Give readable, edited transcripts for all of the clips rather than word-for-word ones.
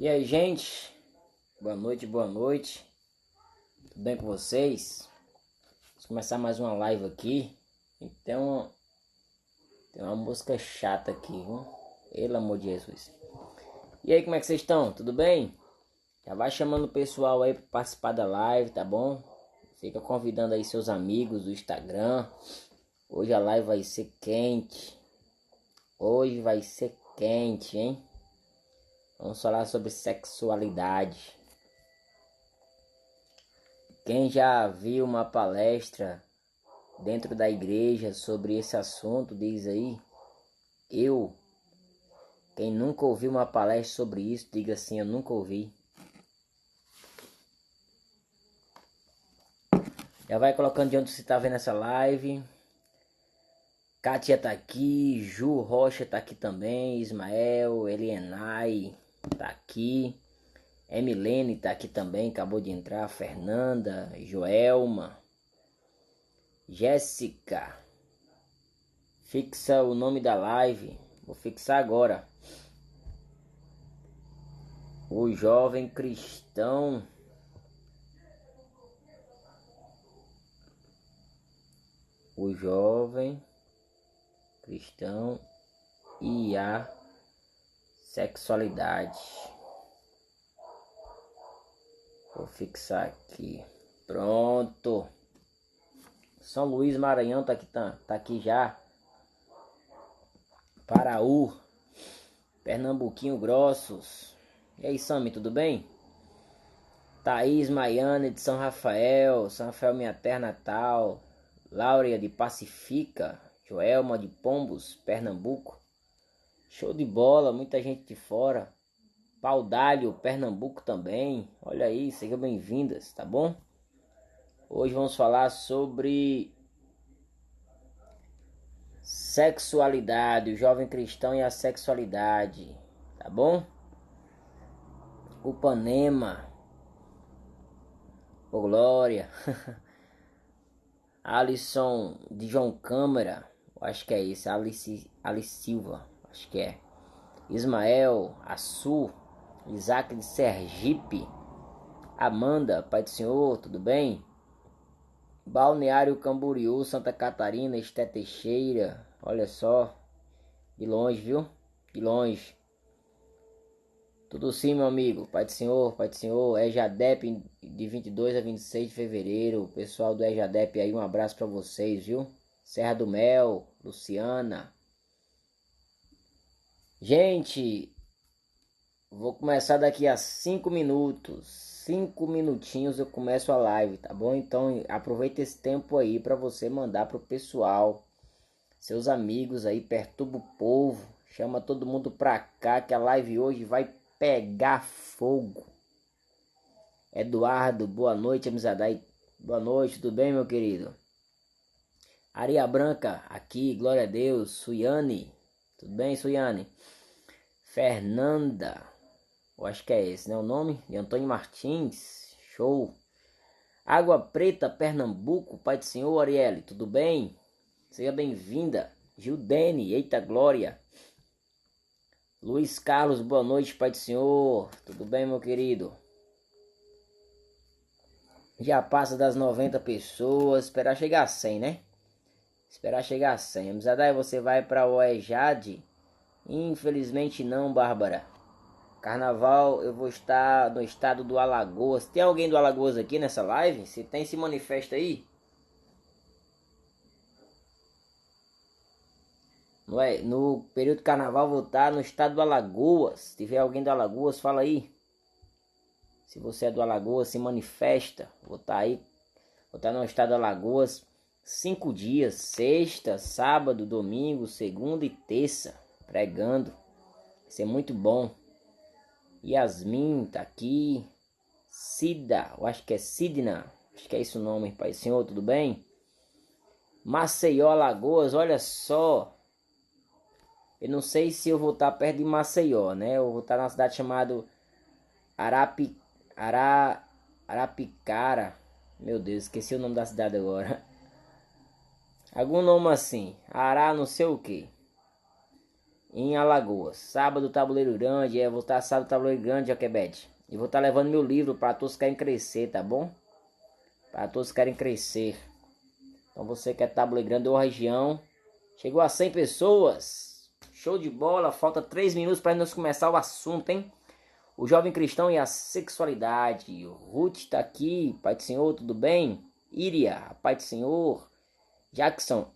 E aí, gente? Boa noite, boa noite. Tudo bem com vocês? Vamos começar mais uma live aqui. Então, tem uma música chata aqui, viu? Pelo amor de Jesus. E aí, como é que vocês estão? Tudo bem? Já vai chamando o pessoal aí para participar da live, tá bom? Fica convidando aí seus amigos do Instagram. Hoje a live vai ser quente. Hoje vai ser quente, hein? Vamos falar sobre sexualidade. Quem já viu uma palestra dentro da igreja sobre esse assunto, diz aí. Eu. Quem nunca ouviu uma palestra sobre isso, diga assim, eu nunca ouvi. Já vai colocando de onde você está vendo essa live. Kátia tá aqui, Ju Rocha tá aqui também, Ismael, Elienay tá aqui. Emilene tá aqui também, acabou de entrar, Fernanda, Joelma, Jéssica. Fixa o nome da live, vou fixar agora. O jovem cristão. O jovem cristão e a sexualidade. Vou fixar aqui. Pronto. São Luís Maranhão tá aqui já. Paraú. Pernambuquinho Grossos. E aí, Sami, tudo bem? Thaís Maiane de São Rafael. São Rafael, minha terra natal. Láurea de Pacifica. Joelma de Pombos, Pernambuco. Show de bola, muita gente de fora. Paudalho, Pernambuco também. Olha aí, sejam bem-vindas, tá bom? Hoje vamos falar sobre sexualidade, o jovem cristão e a sexualidade, tá bom? Upanema, ô glória. Alisson de João Câmara, acho que é esse, Alice Silva, acho que é. Ismael, Assu, Isaac de Sergipe, Amanda, Pai do Senhor, tudo bem? Balneário Camboriú, Santa Catarina, Esté Teixeira, olha só, de longe, viu? De longe. Tudo sim, meu amigo, Pai do Senhor, EJADEP de 22 a 26 de fevereiro, pessoal do EJADEP aí, um abraço pra vocês, viu? Serra do Mel, Luciana. Gente, vou começar daqui a 5 minutos. 5 minutinhos eu começo a live, tá bom? Então aproveita esse tempo aí para você mandar pro pessoal, seus amigos aí, perturba o povo, chama todo mundo pra cá que a live hoje vai pegar fogo. Eduardo, boa noite, Amizadai. Boa noite, tudo bem, meu querido? Areia Branca, aqui, glória a Deus. Suiane, tudo bem, Suiane? Fernanda, eu acho que é esse, né? O nome de Antônio Martins. Show. Água Preta, Pernambuco. Pai do Senhor, Arielle, tudo bem? Seja bem-vinda. Gildene, eita glória. Luiz Carlos, boa noite, Pai do Senhor. Tudo bem, meu querido? Já passa das 90 pessoas. Esperar chegar a 100, né? Esperar chegar a 100. Amizadai, você vai para o EJAD? Infelizmente não, Bárbara. Carnaval, eu vou estar no estado do Alagoas. Tem alguém do Alagoas aqui nessa live? Se tem, se manifesta aí. Não é? No período do carnaval vou estar no estado do Alagoas. Se tiver alguém do Alagoas, fala aí. Se você é do Alagoas, se manifesta. Vou estar aí. Vou estar no estado do Alagoas 5 dias. Sexta, sábado, domingo, segunda e terça. Pregando. Vai ser muito bom. Yasmin tá aqui. Cida, eu acho que é Sidna. Acho que é esse o nome, Pai Senhor, tudo bem? Maceió, Alagoas, olha só. Eu não sei se eu vou estar perto de Maceió, né? Eu vou estar numa cidade chamada Arapicara. Meu Deus, esqueci o nome da cidade agora. Algum nome assim. Ará não sei o que. em Alagoas. Sábado, Tabuleiro Grande. Vou estar sábado, Tabuleiro Grande, Joquebede. E vou estar levando meu livro para todos que querem crescer, tá bom? Para todos que querem crescer. Então você que é Tabuleiro Grande ou região. Chegou a 100 pessoas. Show de bola. Falta 3 minutos para nós começar o assunto, hein? O jovem cristão e a sexualidade. O Ruth está aqui. Pai do Senhor, tudo bem? Iria, Pai do Senhor. Jackson,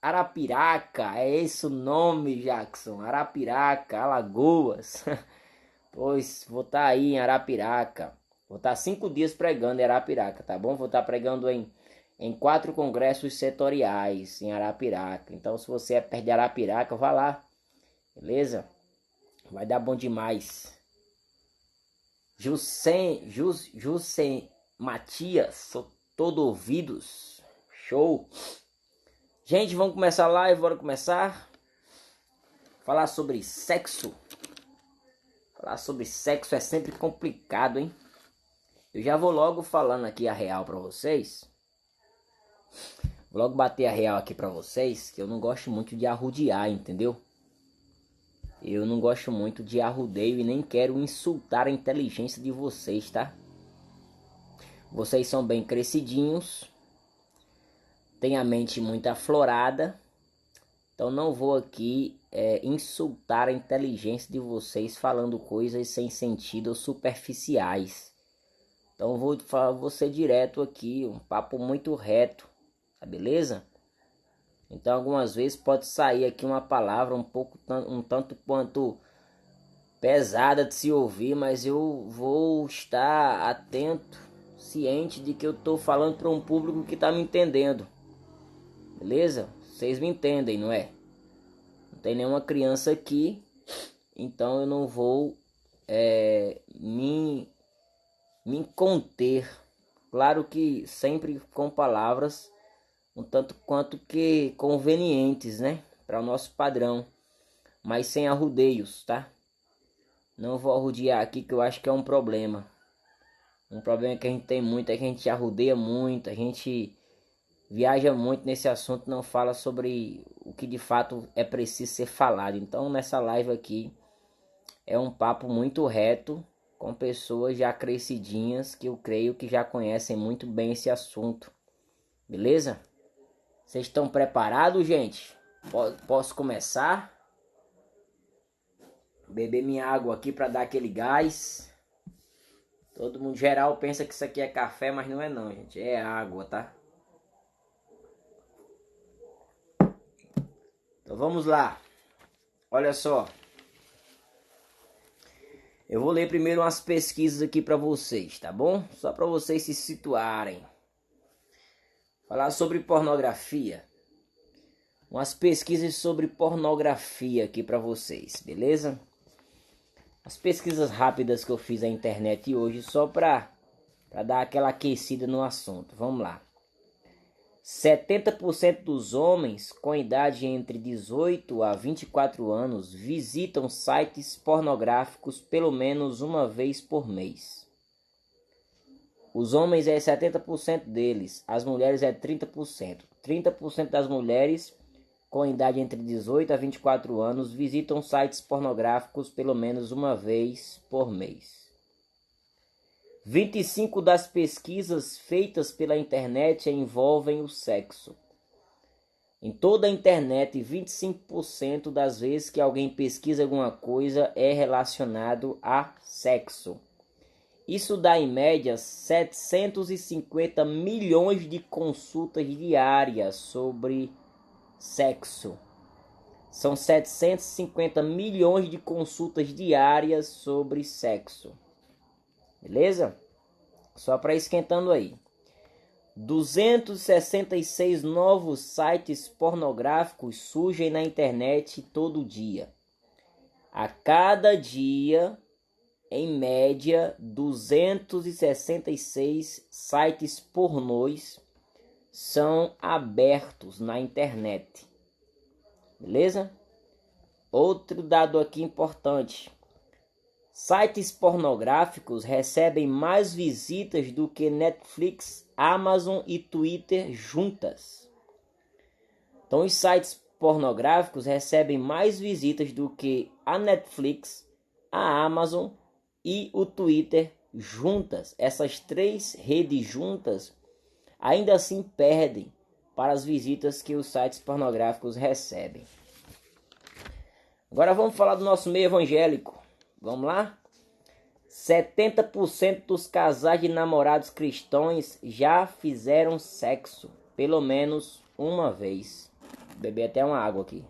Arapiraca. É esse o nome, Jackson. Arapiraca, Alagoas. Pois, vou estar aí em Arapiraca. Vou estar 5 dias pregando em Arapiraca, tá bom? Vou estar pregando em 4 congressos setoriais em Arapiraca. Então, se você é perto de Arapiraca, vá lá. Beleza? Vai dar bom demais. Jussen Matias, sou todo ouvidos. Show. Gente, vamos começar a live, bora começar. Falar sobre sexo. Falar sobre sexo é sempre complicado, hein? Eu já vou logo falando aqui a real pra vocês. Vou logo bater a real aqui pra vocês, que eu não gosto muito de arrudear, entendeu? Eu não gosto muito de arrudeio e nem quero insultar a inteligência de vocês, tá? Vocês são bem crescidinhos, têm a mente muito aflorada, então não vou aqui insultar a inteligência de vocês falando coisas sem sentido ou superficiais. Então vou ser direto aqui, um papo muito reto, tá beleza? Então algumas vezes pode sair aqui uma palavra um tanto quanto pesada de se ouvir, mas eu vou estar atento, ciente de que eu estou falando para um público que está me entendendo. Beleza? Vocês me entendem, não é? Não tem nenhuma criança aqui, então eu não vou me conter. Claro que sempre com palavras um tanto quanto que convenientes, né? Para o nosso padrão, mas sem arrudeios, tá? Não vou arrudear aqui, que eu acho que é um problema. Um problema que a gente tem muito é que a gente arrudeia muito, a gente viaja muito nesse assunto, não fala sobre o que de fato é preciso ser falado. Então nessa live aqui é um papo muito reto, com pessoas já crescidinhas, que eu creio que já conhecem muito bem esse assunto. Beleza? Vocês estão preparados, gente? Posso começar? Beber minha água aqui para dar aquele gás. Todo mundo geral pensa que isso aqui é café, mas não é não, gente. É água, tá? Então vamos lá. Olha só. Eu vou ler primeiro umas pesquisas aqui para vocês, tá bom? Só para vocês se situarem. Falar sobre pornografia. Umas pesquisas sobre pornografia aqui para vocês, beleza? As pesquisas rápidas que eu fiz na internet hoje, só para dar aquela aquecida no assunto. Vamos lá. 70% dos homens com idade entre 18 a 24 anos visitam sites pornográficos pelo menos uma vez por mês. Os homens é 70% deles, as mulheres é 30%. 30% das mulheres com idade entre 18 a 24 anos visitam sites pornográficos pelo menos uma vez por mês. 25% das pesquisas feitas pela internet envolvem o sexo. Em toda a internet, 25% das vezes que alguém pesquisa alguma coisa é relacionado a sexo. Isso dá em média 750 milhões de consultas diárias sobre sexo. São 750 milhões de consultas diárias sobre sexo. Beleza? Só para esquentando aí. 266 novos sites pornográficos surgem na internet todo dia. A cada dia, em média, 266 sites pornôs são abertos na internet. Beleza? Outro dado aqui importante. Sites pornográficos recebem mais visitas do que Netflix, Amazon e Twitter juntas. Então os sites pornográficos recebem mais visitas do que a Netflix, a Amazon e o Twitter juntas. Essas três redes juntas ainda assim perdem para as visitas que os sites pornográficos recebem. Agora vamos falar do nosso meio evangélico. Vamos lá? 70% dos casais de namorados cristãos já fizeram sexo pelo menos uma vez. Vou beber até uma água aqui.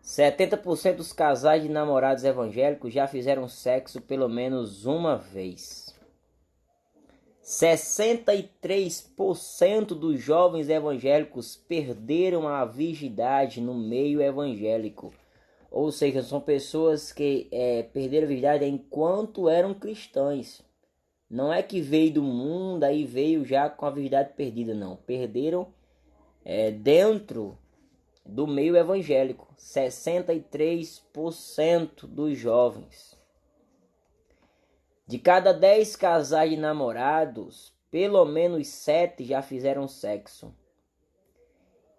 70% dos casais de namorados evangélicos já fizeram sexo pelo menos uma vez. 63% dos jovens evangélicos perderam a virgindade no meio evangélico. Ou seja, são pessoas que perderam a virgindade enquanto eram cristãs. Não é que veio do mundo, aí veio já com a virgindade perdida, não. Perderam dentro do meio evangélico. 63% dos jovens. De cada 10 casais de namorados, pelo menos 7 já fizeram sexo.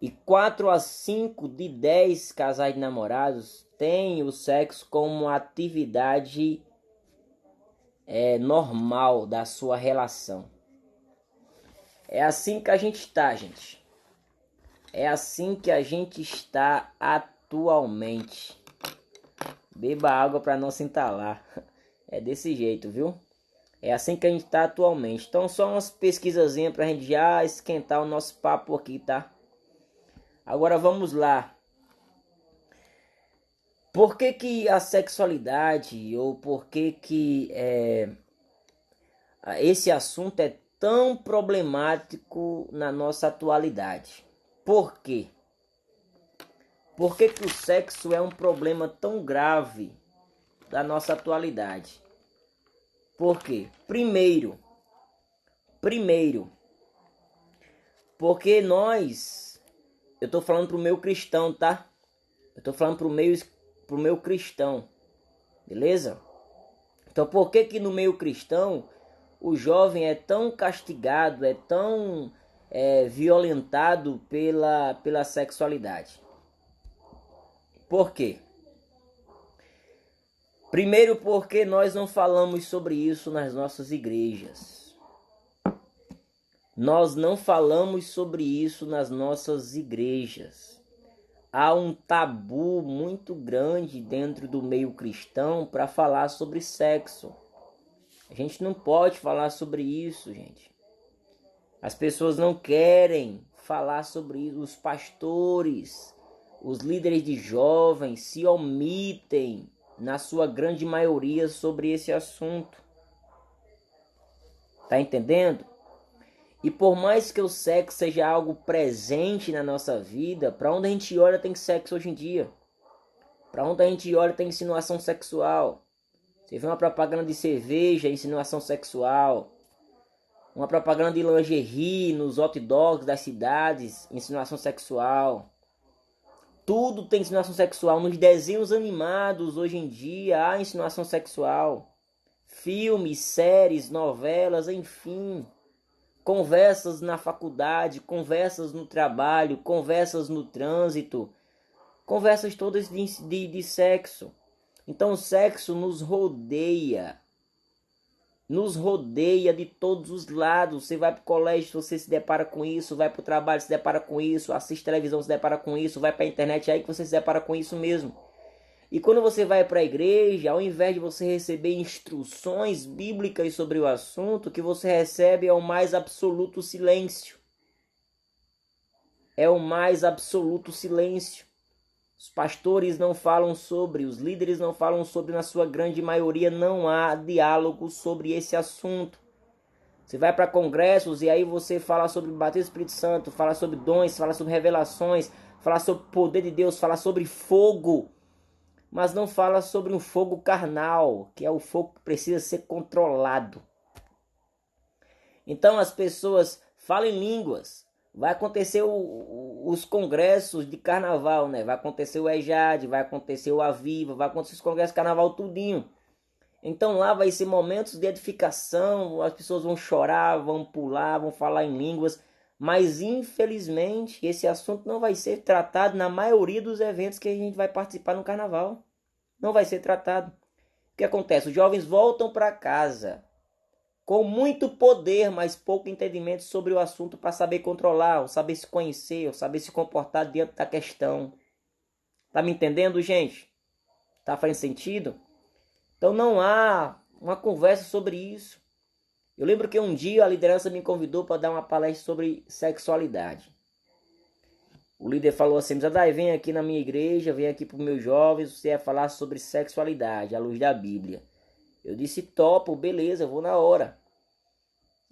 E 4 a 5 de 10 casais de namorados têm o sexo como atividade normal da sua relação. É assim que a gente está, gente. É assim que a gente está atualmente. Beba água para não se entalar. É desse jeito, viu? É assim que a gente está atualmente. Então, só umas pesquisazinhas para a gente já esquentar o nosso papo aqui, tá? Agora vamos lá. Por que que a sexualidade, ou por que que esse assunto é tão problemático na nossa atualidade? Por quê? Por que que o sexo é um problema tão grave da nossa atualidade? Por quê? Primeiro, porque eu tô falando pro meu cristão, tá? Eu tô falando pro meu cristão, beleza? Então, por que que no meio cristão o jovem é tão castigado, é tão violentado pela sexualidade? Por quê? Primeiro, porque nós não falamos sobre isso nas nossas igrejas. Nós não falamos sobre isso nas nossas igrejas. Há um tabu muito grande dentro do meio cristão para falar sobre sexo. A gente não pode falar sobre isso, gente. As pessoas não querem falar sobre isso. Os pastores, os líderes de jovens se omitem, na sua grande maioria, sobre esse assunto. Tá entendendo? E por mais que o sexo seja algo presente na nossa vida, para onde a gente olha tem sexo hoje em dia. Para onde a gente olha tem insinuação sexual. Você vê uma propaganda de cerveja, insinuação sexual. Uma propaganda de lingerie nos hot dogs das cidades, insinuação sexual. Tudo tem insinuação sexual. Nos desenhos animados hoje em dia há insinuação sexual. Filmes, séries, novelas, enfim. Conversas na faculdade, conversas no trabalho, conversas no trânsito. Conversas todas de sexo. Então o sexo nos rodeia. Nos rodeia de todos os lados. Você vai para o colégio, você se depara com isso. Vai para o trabalho, se depara com isso. Assiste televisão, se depara com isso. Vai para a internet, aí que você se depara com isso mesmo. E quando você vai para a igreja, ao invés de você receber instruções bíblicas sobre o assunto, o que você recebe é o mais absoluto silêncio. É o mais absoluto silêncio. Os pastores não falam sobre, os líderes não falam sobre, na sua grande maioria não há diálogo sobre esse assunto. Você vai para congressos e aí você fala sobre o batismo do Espírito Santo, fala sobre dons, fala sobre revelações, fala sobre o poder de Deus, fala sobre fogo, mas não fala sobre um fogo carnal, que é o fogo que precisa ser controlado. Então as pessoas falam em línguas. Vai acontecer os congressos de carnaval, né? Vai acontecer o EJAD, vai acontecer o Aviva, vai acontecer os congressos de carnaval tudinho. Então lá vai ser momentos de edificação, as pessoas vão chorar, vão pular, vão falar em línguas, Mas infelizmente esse assunto não vai ser tratado na maioria dos eventos que a gente vai participar no carnaval. Não vai ser tratado. O que acontece? Os jovens voltam para casa com muito poder, mas pouco entendimento sobre o assunto para saber controlar, ou saber se conhecer, ou saber se comportar diante da questão. Tá me entendendo, gente? Tá fazendo sentido? Então não há uma conversa sobre isso. Eu lembro que um dia a liderança me convidou para dar uma palestra sobre sexualidade. O líder falou assim: Zadai, vem aqui na minha igreja, vem aqui para os meus jovens, você vai falar sobre sexualidade, à luz da Bíblia. Eu disse: topo, beleza, eu vou na hora.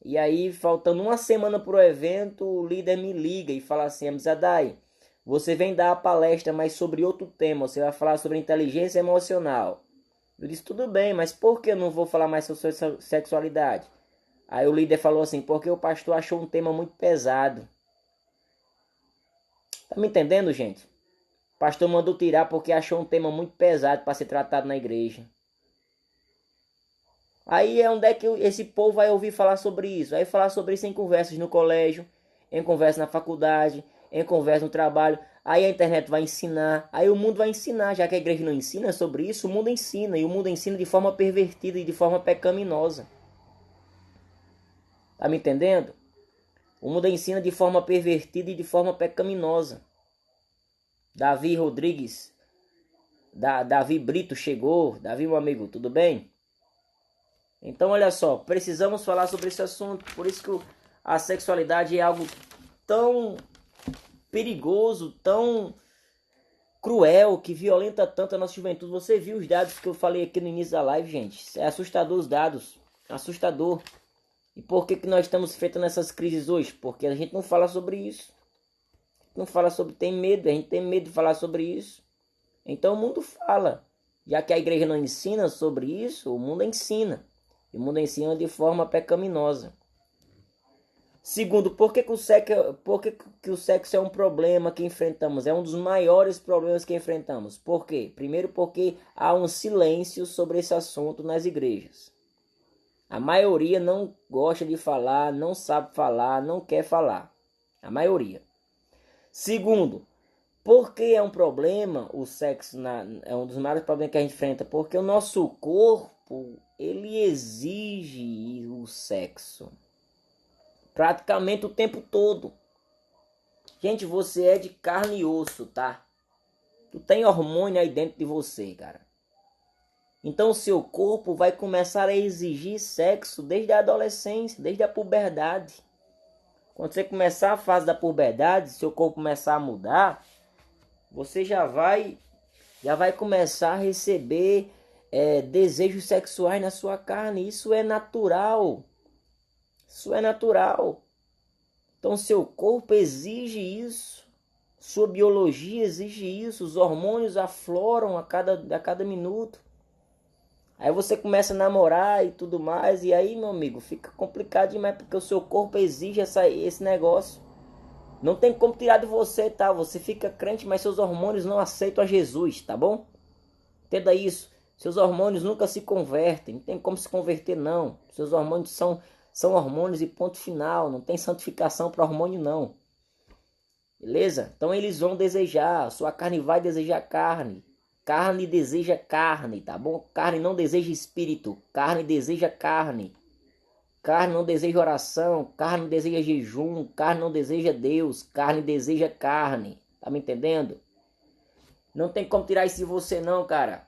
E aí, faltando uma semana para o evento, o líder me liga e fala assim: Zadai, você vem dar a palestra, mas sobre outro tema, você vai falar sobre inteligência emocional. Eu disse: tudo bem, mas por que eu não vou falar mais sobre sexualidade? Aí o líder falou assim: porque o pastor achou um tema muito pesado. Tá me entendendo, gente? O pastor mandou tirar porque achou um tema muito pesado para ser tratado na igreja. Aí é onde é que esse povo vai ouvir falar sobre isso? Vai falar sobre isso em conversas no colégio, em conversa na faculdade, em conversa no trabalho. Aí a internet vai ensinar, aí o mundo vai ensinar, já que a igreja não ensina sobre isso, o mundo ensina. E o mundo ensina de forma pervertida e de forma pecaminosa. Tá me entendendo? O mundo ensina de forma pervertida e de forma pecaminosa. Davi Rodrigues, Davi Brito chegou. Davi, meu amigo, tudo bem? Então, olha só, precisamos falar sobre esse assunto. Por isso que a sexualidade é algo tão perigoso, tão cruel, que violenta tanto a nossa juventude. Você viu os dados que eu falei aqui no início da live, gente? É assustador os dados. Assustador. E por que nós estamos enfrentando essas crises hoje? Porque a gente não fala sobre isso. Não fala sobre, tem medo, a gente tem medo de falar sobre isso. Então o mundo fala. Já que a igreja não ensina sobre isso, o mundo ensina. E o mundo ensina de forma pecaminosa. Segundo, por que o sexo é um problema que enfrentamos? É um dos maiores problemas que enfrentamos. Por quê? Primeiro, porque há um silêncio sobre esse assunto nas igrejas. A maioria não gosta de falar, não sabe falar, não quer falar. A maioria. Segundo, por que é um problema o sexo? É um dos maiores problemas que a gente enfrenta. Porque o nosso corpo, ele exige o sexo. Praticamente o tempo todo. Gente, você é de carne e osso, tá? Tu tem hormônio aí dentro de você, cara. Então o seu corpo vai começar a exigir sexo desde a adolescência, desde a puberdade. Quando você começar a fase da puberdade, seu corpo começar a mudar, você já vai começar a receber desejos sexuais na sua carne. Isso é natural. Isso é natural. Então seu corpo exige isso. Sua biologia exige isso. Os hormônios afloram a cada minuto. Aí você começa a namorar e tudo mais. E aí, meu amigo, fica complicado demais. Porque o seu corpo exige esse negócio. Não tem como tirar de você, tá? Você fica crente, mas seus hormônios não aceitam a Jesus, tá bom? Entenda isso. Seus hormônios nunca se convertem. Não tem como se converter, não. Seus hormônios são hormônios e ponto final. Não tem santificação para hormônio, não. Beleza? Então eles vão desejar. Sua carne vai desejar carne. Carne deseja carne, tá bom? Carne não deseja espírito. Carne deseja carne. Carne não deseja oração. Carne não deseja jejum. Carne não deseja Deus. Carne deseja carne. Tá me entendendo? Não tem como tirar isso de você, não, cara.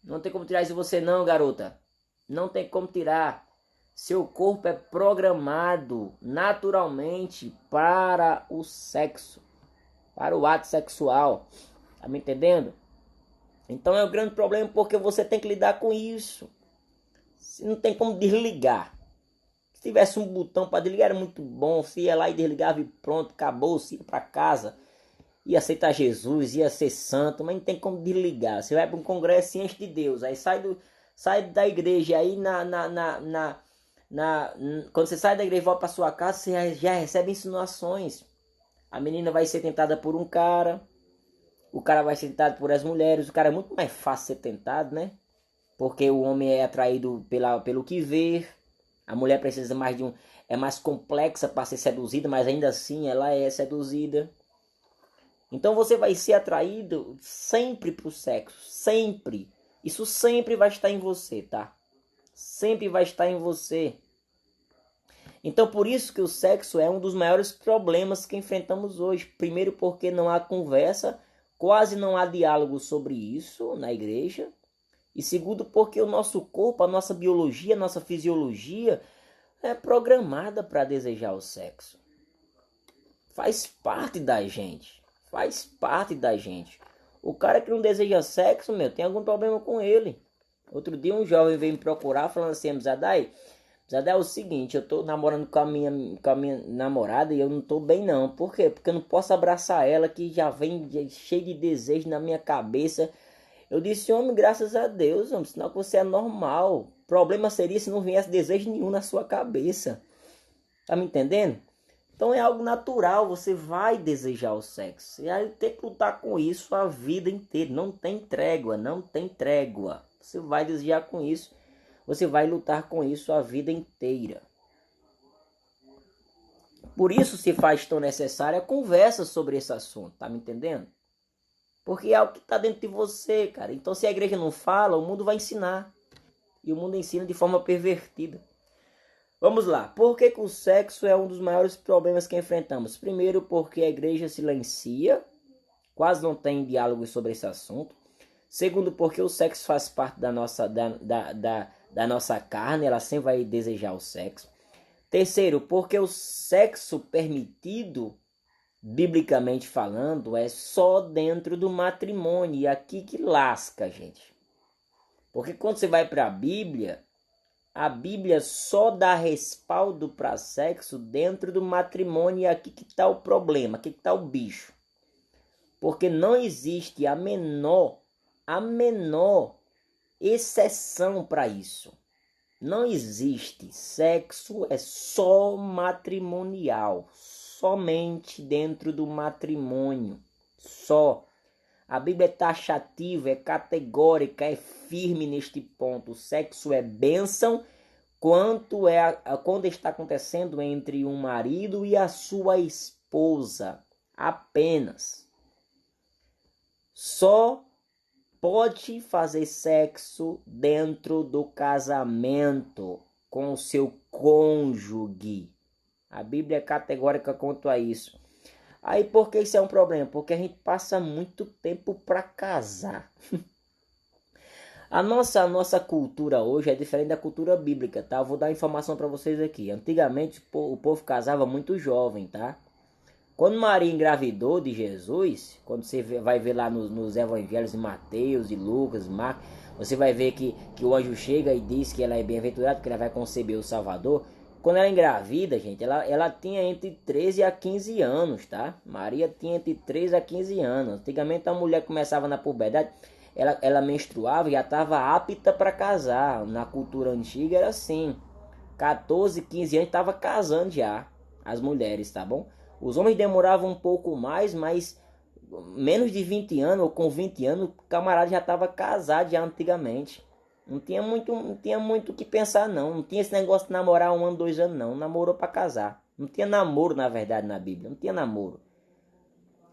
Não tem como tirar isso de você, não, garota. Não tem como tirar. Seu corpo é programado naturalmente para o sexo, para o ato sexual. Tá me entendendo? Então é um grande problema porque você tem que lidar com isso. Você não tem como desligar. Se tivesse um botão para desligar era muito bom. Você ia lá e desligava e pronto, acabou, você ia para casa. Ia aceitar Jesus, ia ser santo, mas não tem como desligar. Você vai para um congresso e enche de Deus. Aí sai da igreja, aí quando você sai da igreja e volta para sua casa, você já recebe insinuações. A menina vai ser tentada por um cara, o cara vai ser tentado por as mulheres. O cara é muito mais fácil ser tentado, né? Porque o homem é atraído pelo que vê. A mulher precisa mais é mais complexa para ser seduzida, mas ainda assim ela é seduzida. Então você vai ser atraído sempre para o sexo, sempre. Isso sempre vai estar em você, tá? Sempre vai estar em você. Então por isso que o sexo é um dos maiores problemas que enfrentamos hoje. Primeiro porque não há conversa, quase não há diálogo sobre isso na igreja. E segundo porque o nosso corpo, a nossa biologia, a nossa fisiologia é programada para desejar o sexo. Faz parte da gente. Faz parte da gente. O cara que não deseja sexo, tem algum problema com ele. Outro dia um jovem veio me procurar falando assim, Zadai, é o seguinte, eu tô namorando com a minha namorada e eu não tô bem não. Por quê? Porque eu não posso abraçar ela que já vem cheio de desejo na minha cabeça. Eu disse, homem, graças a Deus, homem, sinal que você é normal. O problema seria se não viesse desejo nenhum na sua cabeça. Tá me entendendo? Então é algo natural, você vai desejar o sexo. E aí tem que lutar com isso a vida inteira. Não tem trégua, não tem trégua. Você vai desejar com isso. Você vai lutar com isso a vida inteira. Por isso se faz tão necessária a conversa sobre esse assunto, tá me entendendo? Porque é algo que está dentro de você, cara. Então se a igreja não fala, o mundo vai ensinar. E o mundo ensina de forma pervertida. Vamos lá. Por que o sexo é um dos maiores problemas que enfrentamos? Primeiro, porque a igreja silencia. Quase não tem diálogo sobre esse assunto. Segundo, porque o sexo faz parte da nossa carne. Ela sempre vai desejar o sexo. Terceiro, porque o sexo permitido, biblicamente falando, é só dentro do matrimônio. E aqui que lasca, gente. Porque quando você vai para a Bíblia só dá respaldo para sexo dentro do matrimônio. E aqui que está o problema, aqui que está o bicho. Porque não existe a menor exceção para isso. Não existe. Sexo é só matrimonial. Somente dentro do matrimônio. Só. A Bíblia é taxativa, é categórica, é firme neste ponto. O sexo é bênção quando está acontecendo entre um marido e a sua esposa. Apenas. Só pode fazer sexo dentro do casamento com o seu cônjuge. A Bíblia é categórica quanto a isso. Aí por que isso é um problema? Porque a gente passa muito tempo para casar. A nossa cultura hoje é diferente da cultura bíblica, tá? Eu vou dar informação para vocês aqui. Antigamente o povo casava muito jovem, tá? Quando Maria engravidou de Jesus, quando você vai ver lá nos evangelhos de Mateus, de Lucas, Marcos, você vai ver que o anjo chega e diz que ela é bem-aventurada, porque ela vai conceber o Salvador. Quando ela engravida, gente, ela tinha entre 13 a 15 anos, tá? Maria tinha entre 13 a 15 anos. Antigamente a mulher começava na puberdade, ela menstruava e já estava apta para casar. Na cultura antiga era assim. 14, 15 anos estava casando já, as mulheres, tá bom? Os homens demoravam um pouco mais, mas menos de 20 anos ou com 20 anos, o camarada já estava casado já antigamente. Não tinha muito o que pensar não. Não tinha esse negócio de namorar 1 ano, 2 anos não. Namorou para casar. Não tinha namoro na verdade na Bíblia. Não tinha namoro.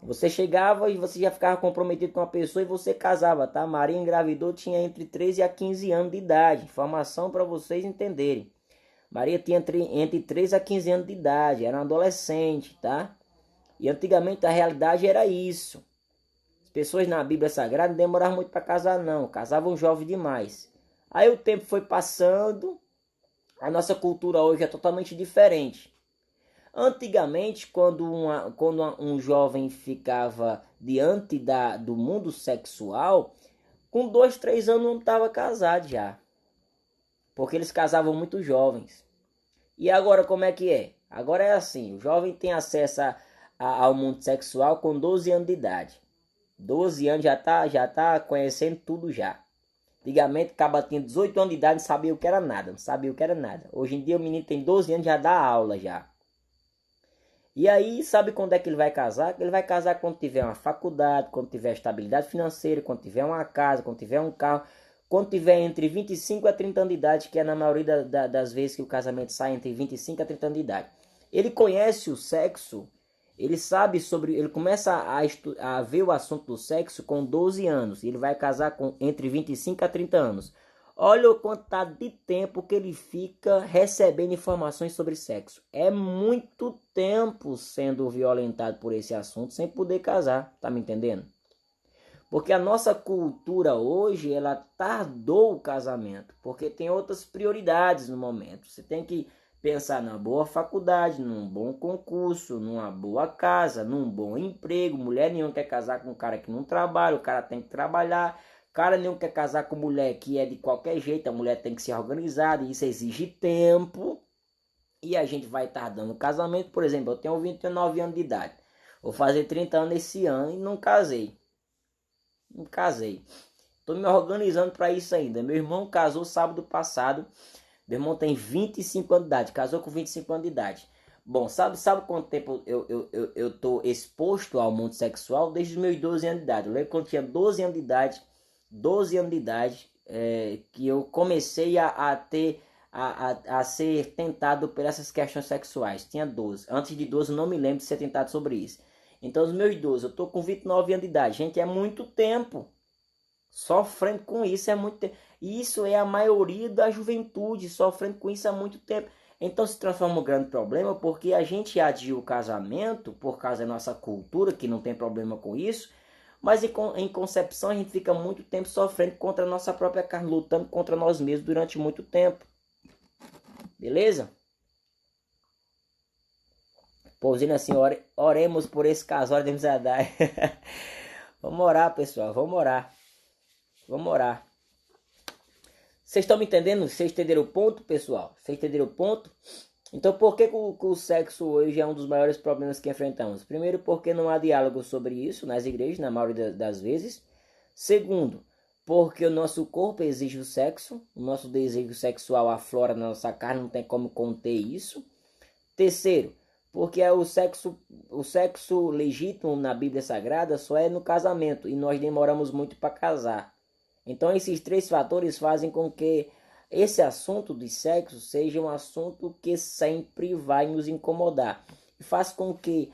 Você chegava e você já ficava comprometido com uma pessoa e você casava, tá? Maria engravidou, tinha entre 13 a 15 anos de idade. Informação para vocês entenderem. Maria tinha entre 13 a 15 anos de idade. Era uma adolescente, tá? E antigamente a realidade era isso. As pessoas na Bíblia Sagrada não demoravam muito para casar não. Casavam jovem demais. Aí o tempo foi passando, a nossa cultura hoje é totalmente diferente. Antigamente, quando um jovem ficava diante do mundo sexual, com 2, 3 anos não estava casado já. Porque eles casavam muito jovens. E agora como é que é? Agora é assim, o jovem tem acesso ao mundo sexual com 12 anos de idade. 12 anos já tá conhecendo tudo já. Antigamente, o cabra tinha 18 anos de idade e não sabia o que era nada. Não sabia o que era nada. Hoje em dia, o menino tem 12 anos e já dá aula já. E aí, sabe quando é que ele vai casar? Ele vai casar quando tiver uma faculdade, quando tiver estabilidade financeira, quando tiver uma casa, quando tiver um carro. quando tiver entre 25 a 30 anos de idade, que é na maioria das vezes que o casamento sai entre 25 a 30 anos de idade. Ele conhece o sexo, ele sabe sobre, ele começa a ver o assunto do sexo com 12 anos, ele vai casar com entre 25 a 30 anos. Olha o quantidade de tempo que ele fica recebendo informações sobre sexo. É muito tempo sendo violentado por esse assunto sem poder casar, tá me entendendo? Porque a nossa cultura hoje, ela tardou o casamento, porque tem outras prioridades no momento. Você tem que pensar na boa faculdade, num bom concurso, numa boa casa, num bom emprego. Mulher nenhuma quer casar com um cara que não trabalha, o cara tem que trabalhar. Cara nenhum quer casar com mulher que é de qualquer jeito, a mulher tem que ser organizada, e isso exige tempo. E a gente vai tardando o casamento. Por exemplo, eu tenho 29 anos de idade. Vou fazer 30 anos esse ano e não casei. Não casei. Tô me organizando para isso ainda. Meu irmão casou sábado passado. Meu irmão tem 25 anos de idade. Casou com 25 anos de idade. Bom, sabe quanto tempo eu tô exposto ao mundo sexual? Desde os meus 12 anos de idade. Eu lembro quando eu tinha 12 anos de idade. 12 anos de idade. Que eu comecei a ser tentado por essas questões sexuais. Tinha 12. Antes de 12 eu não me lembro de ser tentado sobre isso. Então, os meus 12, eu tô com 29 anos de idade. Gente, é muito tempo. Sofrendo com isso é muito tempo. E isso é a maioria da juventude, sofrendo com isso há muito tempo. Então se transforma um grande problema, porque a gente adia o casamento, por causa da nossa cultura, que não tem problema com isso, mas em concepção a gente fica muito tempo sofrendo contra a nossa própria carne, lutando contra nós mesmos durante muito tempo. Beleza? Pousinho assim, oremos por esse casório de amizade. Vamos orar, pessoal, vamos orar. Vamos orar. Vocês estão me entendendo? Vocês entenderam o ponto, pessoal? Vocês entenderam o ponto? Então, por que o sexo hoje é um dos maiores problemas que enfrentamos? Primeiro, porque não há diálogo sobre isso nas igrejas, na maioria das vezes. Segundo, porque o nosso corpo exige o sexo, o nosso desejo sexual aflora na nossa carne, não tem como conter isso. Terceiro, porque o sexo legítimo na Bíblia Sagrada só é no casamento e nós demoramos muito para casar. Então esses três fatores fazem com que esse assunto de sexo seja um assunto que sempre vai nos incomodar. E faz com que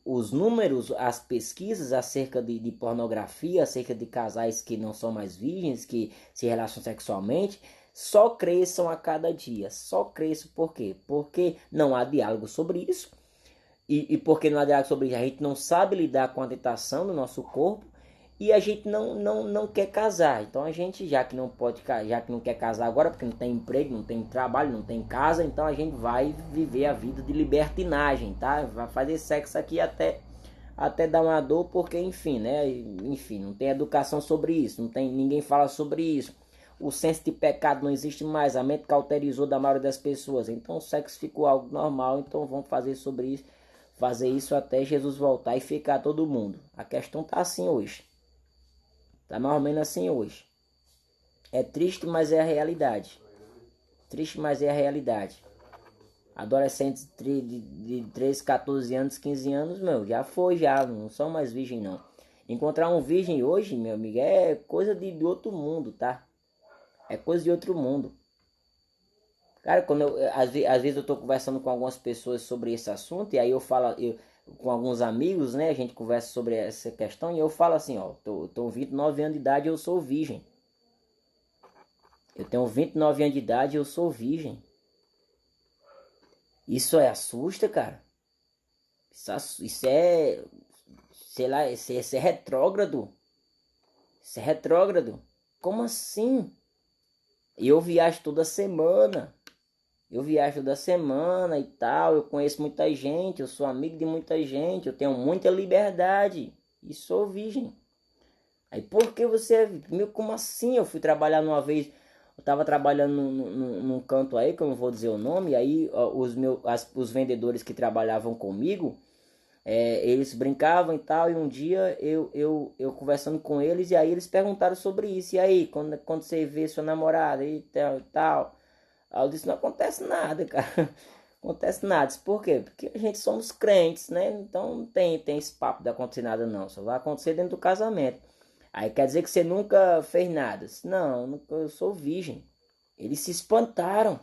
os números, as pesquisas acerca de pornografia, acerca de casais que não são mais virgens, que se relacionam sexualmente, só cresçam a cada dia. Só cresçam por quê? Porque não há diálogo sobre isso. E porque não há diálogo sobre isso, a gente não sabe lidar com a tentação do nosso corpo. E a gente não quer casar. Então a gente, já que não quer casar agora, porque não tem emprego, não tem trabalho, não tem casa, então a gente vai viver a vida de libertinagem, tá? Vai fazer sexo aqui até dar uma dor, porque enfim, né? Enfim, não tem educação sobre isso, ninguém fala sobre isso. O senso de pecado não existe mais, a mente cauterizou da maioria das pessoas. Então o sexo ficou algo normal, então vamos fazer sobre isso, fazer isso até Jesus voltar e ficar todo mundo. A questão tá assim hoje. Tá mais ou menos assim hoje. É triste, mas é a realidade. Triste, mas é a realidade. Adolescentes de 13, 14 anos, 15 anos, meu, já foi, já. Não são mais virgem, não. Encontrar um virgem hoje, meu amigo, é coisa de outro mundo, tá? É coisa de outro mundo. Cara, às vezes eu tô conversando com algumas pessoas sobre esse assunto, e aí eu falo, com alguns amigos, né? A gente conversa sobre essa questão, e eu falo assim, ó, tô 29 anos de idade e eu sou virgem. Eu tenho 29 anos de idade e eu sou virgem. Isso assusta, cara. Isso é, sei lá, isso é retrógrado. Isso é retrógrado. Como assim? Eu viajo toda semana. Eu viajo toda semana e tal. Eu conheço muita gente. Eu sou amigo de muita gente. Eu tenho muita liberdade. E sou virgem. Aí por que você é virgem? Como assim? Eu fui trabalhar numa vez. Eu tava trabalhando num canto aí, que eu não vou dizer o nome. E aí os vendedores que trabalhavam comigo, eles brincavam e tal. E um dia eu conversando com eles. E aí eles perguntaram sobre isso. E aí, quando você vê sua namorada e tal. Aí eu disse, não acontece nada, cara. Não acontece nada. Por quê? Porque a gente somos crentes, né? Então não tem esse papo de acontecer nada não. Só vai acontecer dentro do casamento. Aí quer dizer que você nunca fez nada. Não, eu sou virgem. Eles se espantaram.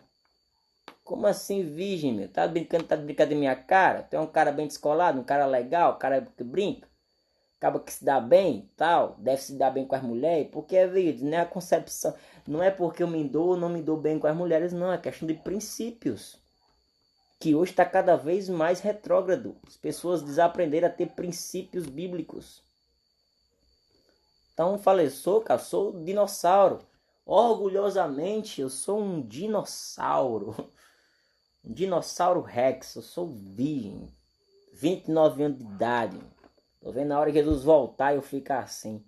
Como assim virgem, meu? Tá de brincadeira minha cara? Tu é um cara bem descolado, um cara legal, um cara que brinca. Acaba que se dá bem, tal, deve se dar bem com as mulheres, porque é virgem, não é a concepção. Não é porque eu me dou ou não me dou bem com as mulheres, não. É questão de princípios. Que hoje está cada vez mais retrógrado. As pessoas desaprenderam a ter princípios bíblicos. Então eu falei, sou dinossauro. Orgulhosamente, eu sou um dinossauro. Um dinossauro Rex, eu sou virgem. 29 anos de idade. Tô vendo a hora que Jesus voltar e eu ficar assim.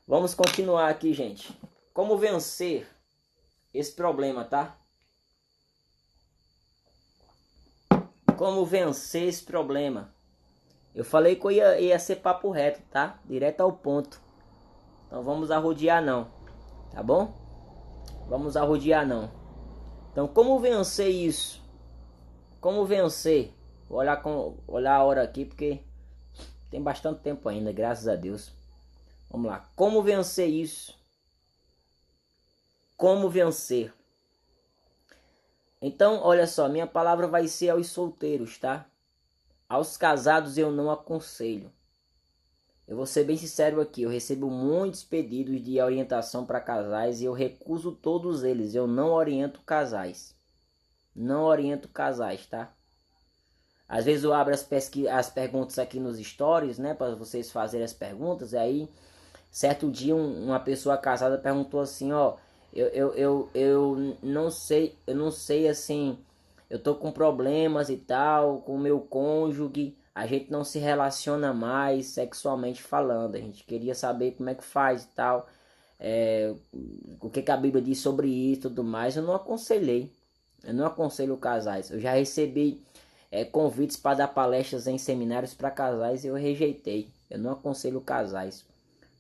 Vamos continuar aqui, gente. Como vencer esse problema, tá? Como vencer esse problema? Eu falei que eu ia ser papo reto, tá? Direto ao ponto. Então vamos arrodear não, tá bom? Vamos arrodear não. Então como vencer isso? Como vencer? Vou olhar a hora aqui porque tem bastante tempo ainda, graças a Deus. Vamos lá. Como vencer isso? Como vencer? Então, olha só, minha palavra vai ser aos solteiros, tá? Aos casados eu não aconselho. Eu vou ser bem sincero aqui, eu recebo muitos pedidos de orientação para casais e eu recuso todos eles. Eu não oriento casais. Não oriento casais, tá? Às vezes eu abro as perguntas aqui nos stories, né? Para vocês fazerem as perguntas. E aí, certo dia, uma pessoa casada perguntou assim, ó... Eu não sei assim, eu tô com problemas e tal, com o meu cônjuge, a gente não se relaciona mais sexualmente falando, a gente queria saber como é que faz e tal, o que a Bíblia diz sobre isso e tudo mais. Eu não aconselho casais, eu já recebi convites para dar palestras em seminários para casais e eu rejeitei, eu não aconselho casais.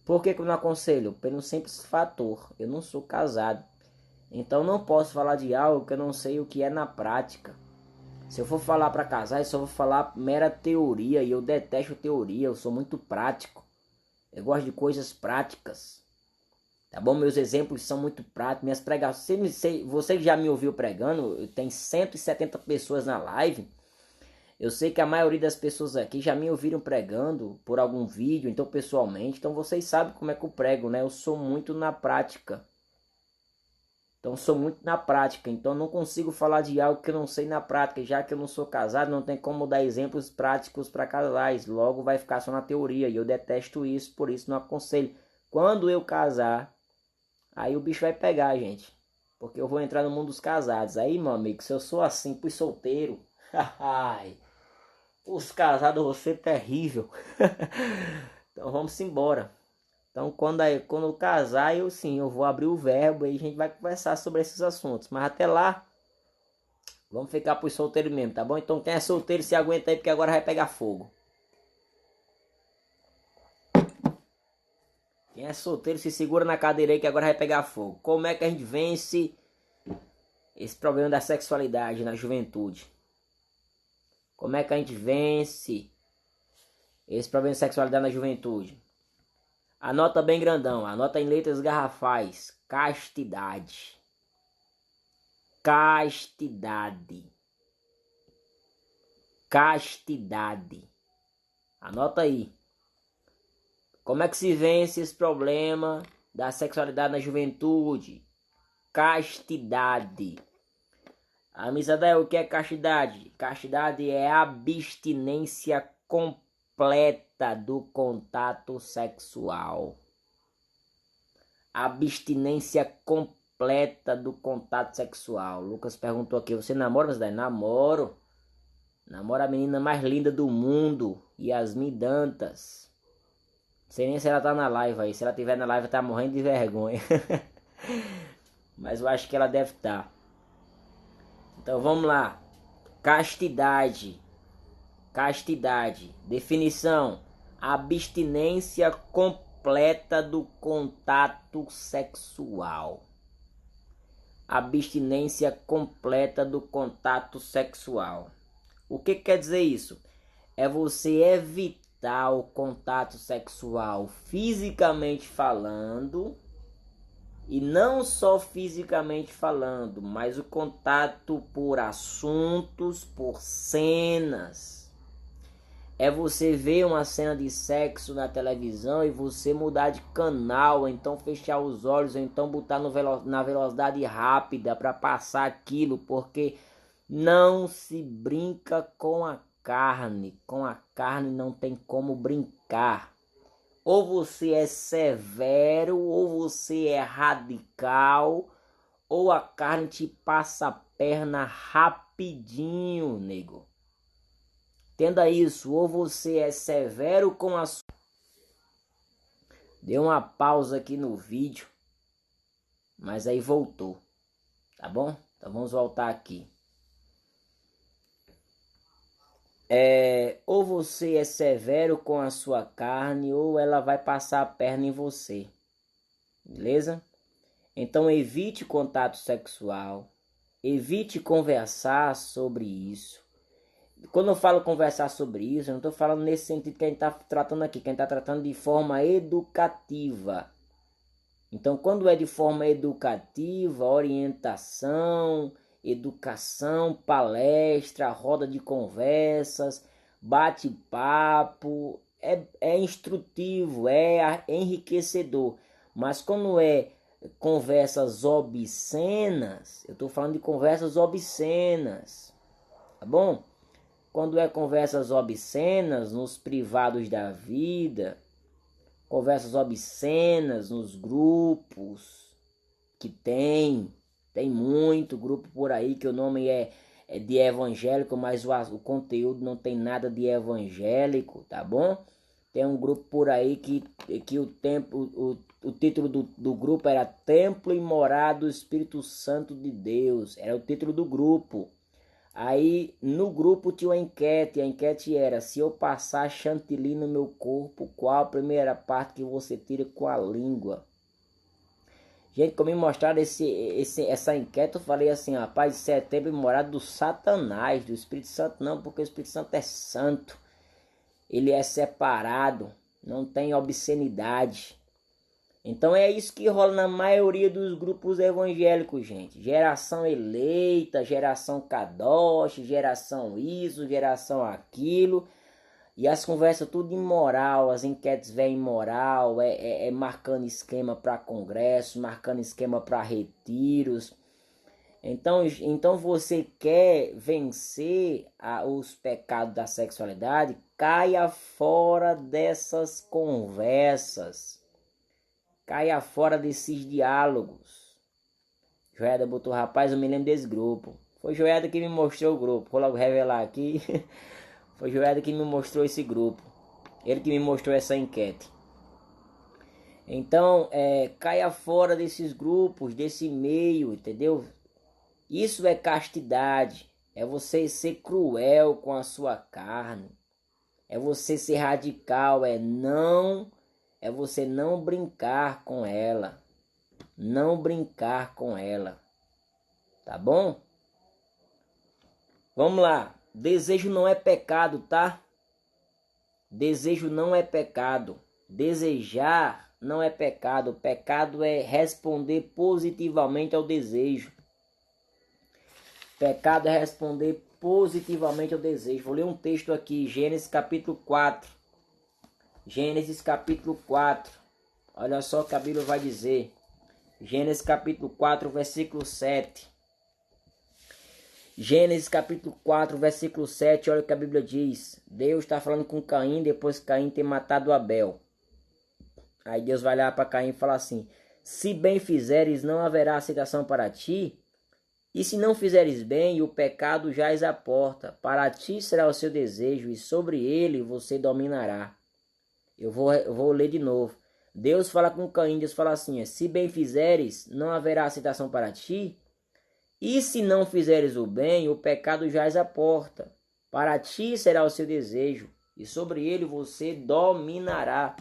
Por que eu não aconselho? Pelo simples fator, eu não sou casado. Então não posso falar de algo que eu não sei o que é na prática. Se eu for falar para casar, eu só vou falar mera teoria e eu detesto teoria, eu sou muito prático. Eu gosto de coisas práticas. Tá bom? Meus exemplos são muito práticos, minhas pregações, você já me ouviu pregando, tem 170 pessoas na live. Eu sei que a maioria das pessoas aqui já me ouviram pregando por algum vídeo, então pessoalmente. Então vocês sabem como é que eu prego, né? Eu sou muito na prática. Então não consigo falar de algo que eu não sei na prática. Já que eu não sou casado, não tem como dar exemplos práticos para casais. Logo vai ficar só na teoria. E eu detesto isso, por isso não aconselho. Quando eu casar, aí o bicho vai pegar, gente. Porque eu vou entrar no mundo dos casados. Aí, meu amigo, se eu sou assim pros solteiros... Os casados, você é terrível. Então vamos embora. Então quando eu casar, eu vou abrir o verbo e a gente vai conversar sobre esses assuntos. Mas até lá, vamos ficar pros solteiros mesmo, tá bom? Então quem é solteiro se aguenta aí porque agora vai pegar fogo. Quem é solteiro se segura na cadeira aí que agora vai pegar fogo. Como é que a gente vence esse problema da sexualidade na juventude? Como é que a gente vence esse problema de sexualidade na juventude? Anota bem grandão, anota em letras garrafais. Castidade. Castidade. Castidade. Anota aí. Como é que se vence esse problema da sexualidade na juventude? Castidade. Amisadel, o que é castidade? Castidade é abstinência completa do contato sexual. Abstinência completa do contato sexual. Lucas perguntou aqui, você namora, Amisadel? Namoro. Namoro a menina mais linda do mundo, Yasmin Dantas. Não sei nem se ela tá na live aí. Se ela tiver na live, tá morrendo de vergonha. Mas eu acho que ela deve estar. Então vamos lá. Castidade. Castidade. Definição: abstinência completa do contato sexual. Abstinência completa do contato sexual. O que quer dizer isso? É você evitar evitar o contato sexual fisicamente falando, e não só fisicamente falando, mas o contato por assuntos, por cenas. É você ver uma cena de sexo na televisão e você mudar de canal, ou então fechar os olhos, ou então botar na velocidade rápida para passar aquilo, porque não se brinca com a carne. Com a carne não tem como brincar. Ou você é severo, ou você é radical, ou a carne te passa a perna rapidinho, nego. Entenda isso, ou você é severo com a sua... Deu uma pausa aqui no vídeo, mas aí voltou, tá bom? Então vamos voltar aqui. Ou você é severo com a sua carne, ou ela vai passar a perna em você. Beleza? Então evite contato sexual. Evite conversar sobre isso. Quando eu falo conversar sobre isso, eu não estou falando nesse sentido que a gente está tratando aqui. Que a gente está tratando de forma educativa. Então quando é de forma educativa, orientação, educação, palestra, roda de conversas, bate-papo, é instrutivo, é enriquecedor. Mas quando é conversas obscenas, eu estou falando de conversas obscenas, tá bom? Quando é conversas obscenas nos privados da vida, conversas obscenas nos grupos que tem muito grupo por aí que o nome é de evangélico, mas o conteúdo não tem nada de evangélico, tá bom? Tem um grupo por aí que o título do grupo era Templo e Morada do Espírito Santo de Deus, era o título do grupo. Aí no grupo tinha uma enquete, a enquete era: se eu passar chantilly no meu corpo, qual a primeira parte que você tira com a língua? Gente, como me mostraram essa enquete, eu falei assim: rapaz, isso é templo e morada do Satanás, do Espírito Santo não, porque o Espírito Santo é santo, ele é separado, não tem obscenidade. Então é isso que rola na maioria dos grupos evangélicos, gente. Geração eleita, geração kadosh, geração isso, geração aquilo. E as conversas tudo imoral, as enquetes vêm imoral, marcando esquema para congresso, marcando esquema para retiros. Então você quer vencer os pecados da sexualidade, caia fora dessas conversas. Caia fora desses diálogos. Joeda botou: rapaz, eu me lembro desse grupo. Foi Joeda que me mostrou o grupo. Vou logo revelar aqui. Foi Joeda que me mostrou esse grupo. Ele que me mostrou essa enquete. Então, caia fora desses grupos, desse meio, entendeu? Isso é castidade. É você ser cruel com a sua carne. É você ser radical. É você não brincar com ela. Não brincar com ela. Tá bom? Vamos lá. Desejo não é pecado, tá? Desejo não é pecado. Desejar não é pecado. Pecado é responder positivamente ao desejo. Pecado é responder positivamente ao desejo. Vou ler um texto aqui. Gênesis capítulo 4. Gênesis capítulo 4. Olha só o que a Bíblia vai dizer. Gênesis capítulo 4, versículo 7. Gênesis capítulo 4, versículo 7. Olha o que a Bíblia diz. Deus está falando com Caim depois que Caim tem matado Abel. Aí Deus vai lá para Caim e fala assim: se bem fizeres, não haverá aceitação para ti. E se não fizeres bem, o pecado jaz à porta. Para ti será o seu desejo, e sobre ele você dominará. Eu vou ler de novo. Deus fala com Caim, Deus fala assim: se bem fizeres, não haverá aceitação para ti. E se não fizeres o bem, o pecado jaz à porta. Para ti será o seu desejo, e sobre ele você dominará.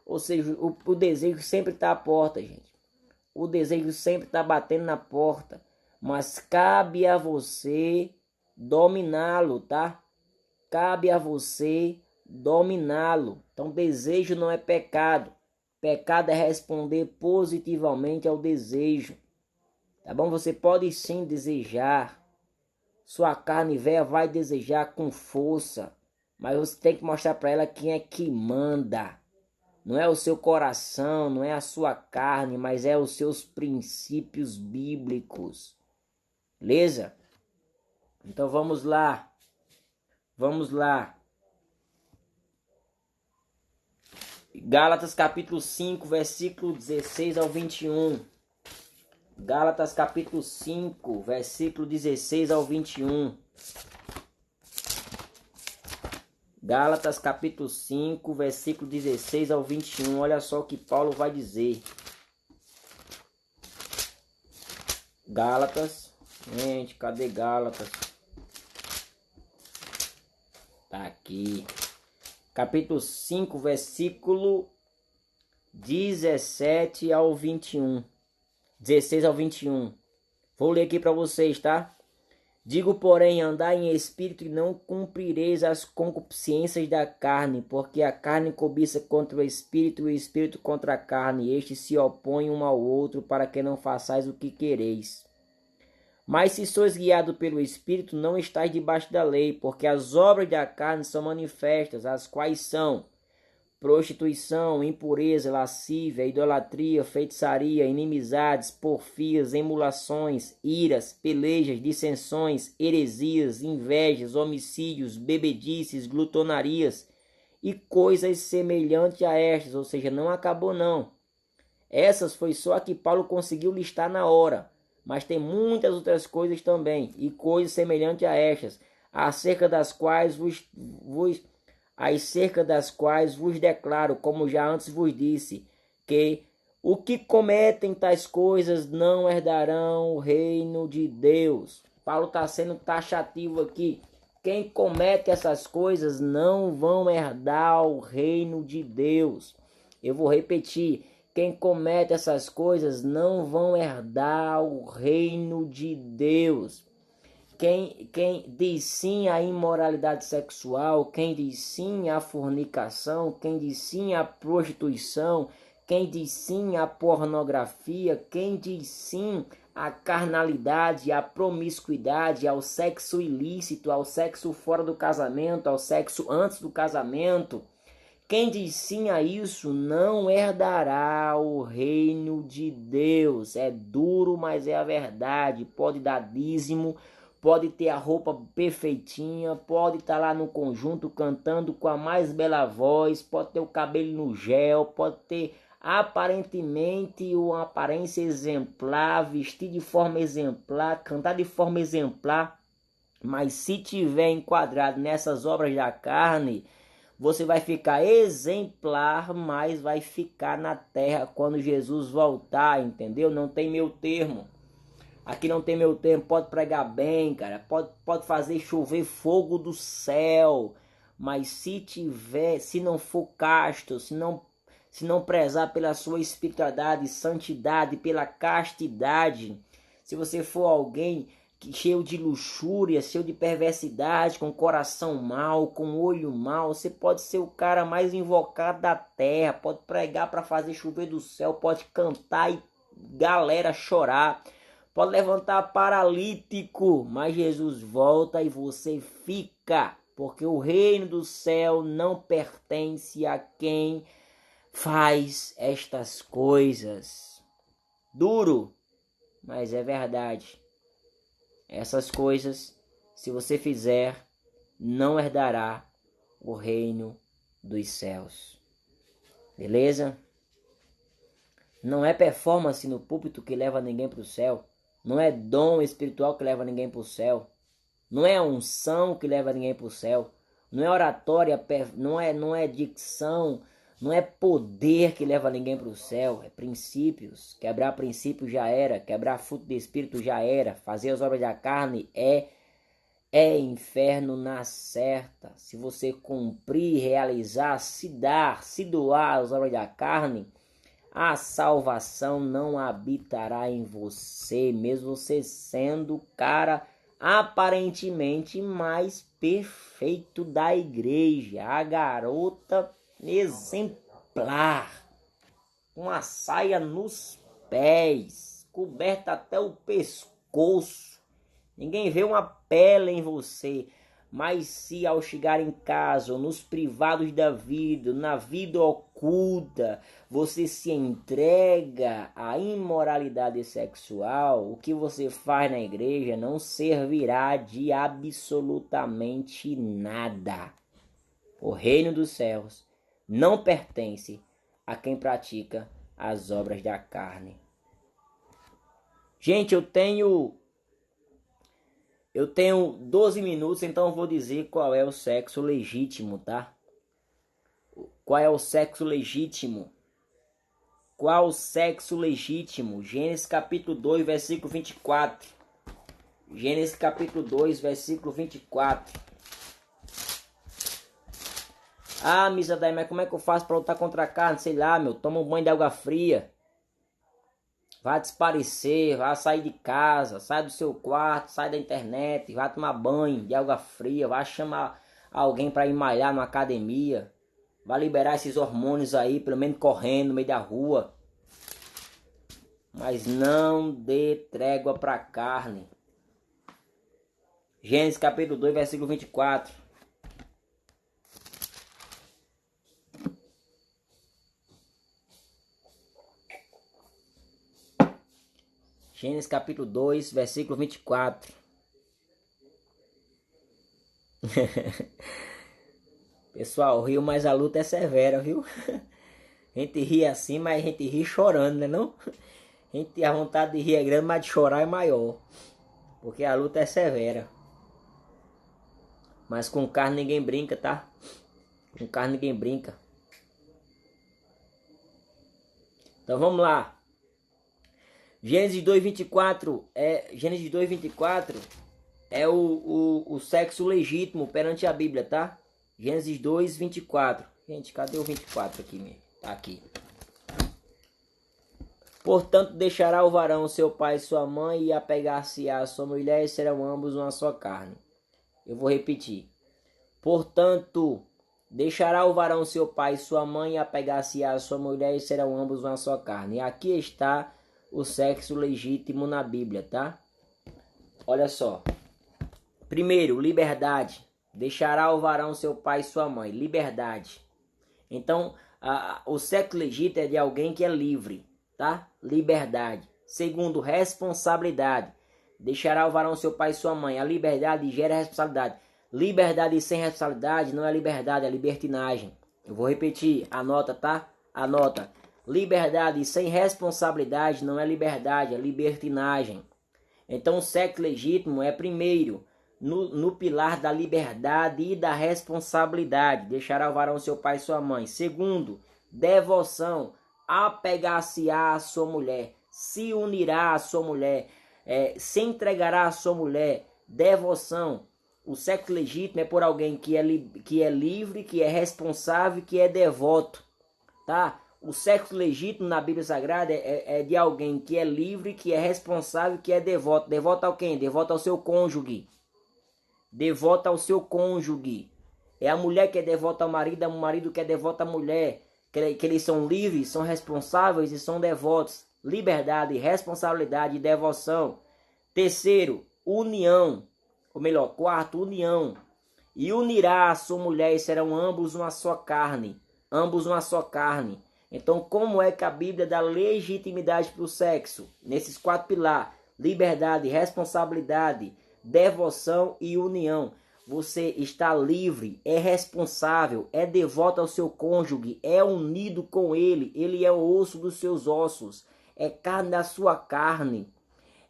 Ou seja, o desejo sempre está à porta, gente. O desejo sempre está batendo na porta. Mas cabe a você dominá-lo, tá? Cabe a você dominá-lo. Então, desejo não é pecado. Pecado é responder positivamente ao desejo. Tá bom? Você pode sim desejar. Sua carne velha vai desejar com força. Mas você tem que mostrar para ela quem é que manda. Não é o seu coração, não é a sua carne, mas é os seus princípios bíblicos. Beleza? Então vamos lá. Vamos lá. Gálatas capítulo 5, versículo 16 ao 21. Gálatas capítulo 5, versículo 16 ao 21. Gálatas capítulo 5, versículo 16 ao 21. Olha só o que Paulo vai dizer. Gálatas. Gente, cadê Gálatas? Tá aqui. Capítulo 5, versículo 17 ao 21. 16 ao 21. Vou ler aqui para vocês, tá? Digo, porém, andai em espírito e não cumprireis as concupiscências da carne, porque a carne cobiça contra o espírito e o espírito contra a carne, e estes se opõem um ao outro para que não façais o que quereis. Mas se sois guiados pelo espírito, não estáis debaixo da lei, porque as obras da carne são manifestas, as quais são prostituição, impureza, lascívia, idolatria, feitiçaria, inimizades, porfias, emulações, iras, pelejas, dissensões, heresias, invejas, homicídios, bebedices, glutonarias e coisas semelhantes a estas. Ou seja, não acabou não. Essas foi só a que Paulo conseguiu listar na hora, mas tem muitas outras coisas também e coisas semelhantes a estas, acerca das quais vos declaro, como já antes vos disse, que o que cometem tais coisas não herdarão o reino de Deus. Paulo está sendo taxativo aqui. Quem comete essas coisas não vão herdar o reino de Deus. Eu vou repetir. Quem comete essas coisas não vão herdar o reino de Deus. Quem diz sim à imoralidade sexual, quem diz sim à fornicação, quem diz sim à prostituição, quem diz sim à pornografia, quem diz sim à carnalidade, à promiscuidade, ao sexo ilícito, ao sexo fora do casamento, ao sexo antes do casamento, quem diz sim a isso não herdará o reino de Deus. É duro, mas é a verdade. Pode dar dízimo, pode ter a roupa perfeitinha, pode estar lá no conjunto cantando com a mais bela voz, pode ter o cabelo no gel, pode ter aparentemente uma aparência exemplar, vestir de forma exemplar, cantar de forma exemplar, mas se tiver enquadrado nessas obras da carne, você vai ficar exemplar, mas vai ficar na terra quando Jesus voltar, entendeu? Não tem meio termo. Aqui não tem meu tempo, pode pregar bem, cara, pode fazer chover fogo do céu, mas se não for casto, se não prezar pela sua espiritualidade, santidade, pela castidade, se você for alguém cheio de luxúria, cheio de perversidade, com coração mau, com olho mau, você pode ser o cara mais invocado da terra, pode pregar para fazer chover do céu, pode cantar e galera chorar, pode levantar paralítico, mas Jesus volta e você fica, porque o reino do céu não pertence a quem faz estas coisas. Duro, mas é verdade. Essas coisas, se você fizer, não herdará o reino dos céus. Beleza? Não é performance no púlpito que leva ninguém para o céu. Não é dom espiritual que leva ninguém para o céu. Não é unção que leva ninguém para o céu. Não é oratória, não é dicção, não é poder que leva ninguém para o céu. É princípios. Quebrar princípios já era. Quebrar fruto do espírito já era. Fazer as obras da carne é inferno na certa. Se você cumprir, realizar, se doar as obras da carne, a salvação não habitará em você, mesmo você sendo cara aparentemente mais perfeito da igreja, a garota exemplar, com a saia nos pés, coberta até o pescoço. Ninguém vê uma pele em você. Mas se ao chegar em casa, ou nos privados da vida, na vida oculta, você se entrega à imoralidade sexual, o que você faz na igreja não servirá de absolutamente nada. O reino dos céus não pertence a quem pratica as obras da carne. Gente, eu tenho 12 minutos, então eu vou dizer qual é o sexo legítimo, tá? Qual é o sexo legítimo? Qual o sexo legítimo? Gênesis capítulo 2, versículo 24. Gênesis capítulo 2, versículo 24. Ah, Misadai, mas como é que eu faço para lutar contra a carne? Sei lá, meu, toma um banho de água fria. Vai desaparecer, vai sair de casa, sai do seu quarto, sai da internet, vai tomar banho de água fria, vai chamar alguém para ir malhar numa academia, vai liberar esses hormônios aí, pelo menos correndo no meio da rua. Mas não dê trégua para a carne. Gênesis capítulo 2, versículo 24. Gênesis capítulo 2, versículo 24. Pessoal, rio, mas a luta é severa, viu? A gente ri assim, mas a gente ri chorando, né não? A vontade de rir é grande, mas de chorar é maior. Porque a luta é severa. Mas com carne ninguém brinca, tá? Com carne ninguém brinca. Então vamos lá. Gênesis 2:24 é o sexo legítimo perante a Bíblia, tá? Gênesis 2:24. Gente, cadê o 24 aqui mesmo? Tá aqui. Portanto, deixará o varão seu pai e sua mãe e apegar-se-á a sua mulher e serão ambos uma só carne. Eu vou repetir. Portanto, deixará o varão seu pai e sua mãe e apegar-se-á a sua mulher e serão ambos uma só carne. E aqui está o sexo legítimo na Bíblia, tá? Olha só. Primeiro, liberdade. Deixará o varão seu pai e sua mãe. Liberdade. Então, o sexo legítimo é de alguém que é livre, tá? Liberdade. Segundo, responsabilidade. Deixará o varão seu pai e sua mãe. A liberdade gera responsabilidade. Liberdade sem responsabilidade não é liberdade, é libertinagem. Eu vou repetir, anota, tá? Anota. Liberdade sem responsabilidade não é liberdade, é libertinagem. Então o sexo legítimo é primeiro no pilar da liberdade e da responsabilidade. Deixará o varão seu pai e sua mãe. Segundo, devoção. Apegar-se-á à sua mulher. Se unirá à sua mulher. Se entregará à sua mulher. Devoção. O sexo legítimo é por alguém que é livre, que é responsável, que é devoto. Tá? O sexo legítimo na Bíblia Sagrada é de alguém que é livre, que é responsável, que é devoto. Devoto ao quem? Devoto ao seu cônjuge. Devota ao seu cônjuge. É a mulher que é devota ao marido, é o marido que é devoto à mulher. Que eles são livres, são responsáveis e são devotos. Liberdade, responsabilidade e devoção. Terceiro, união. Ou melhor, quarto, união. E unirá a sua mulher e serão ambos uma só carne. Ambos uma só carne. Então, como é que a Bíblia dá legitimidade para o sexo? Nesses quatro pilares. Liberdade, responsabilidade, devoção e união. Você está livre, é responsável, é devoto ao seu cônjuge, é unido com ele. Ele é o osso dos seus ossos, é carne da sua carne.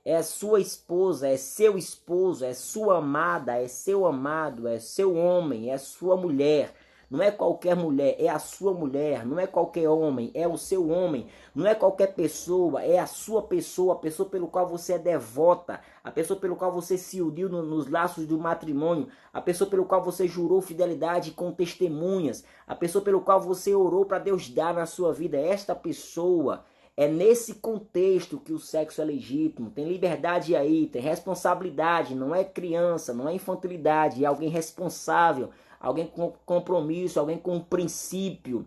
É sua esposa, é seu esposo, é sua amada, é seu amado, é seu homem, é sua mulher. Não é qualquer mulher, é a sua mulher. Não é qualquer homem, é o seu homem. Não é qualquer pessoa, é a sua pessoa. A pessoa pelo qual você é devota. A pessoa pelo qual você se uniu nos laços do matrimônio. A pessoa pelo qual você jurou fidelidade com testemunhas. A pessoa pelo qual você orou para Deus dar na sua vida. Esta pessoa É nesse contexto que o sexo é legítimo. Tem liberdade aí, tem responsabilidade, não é criança, não é infantilidade, é alguém responsável, alguém com compromisso, alguém com princípio,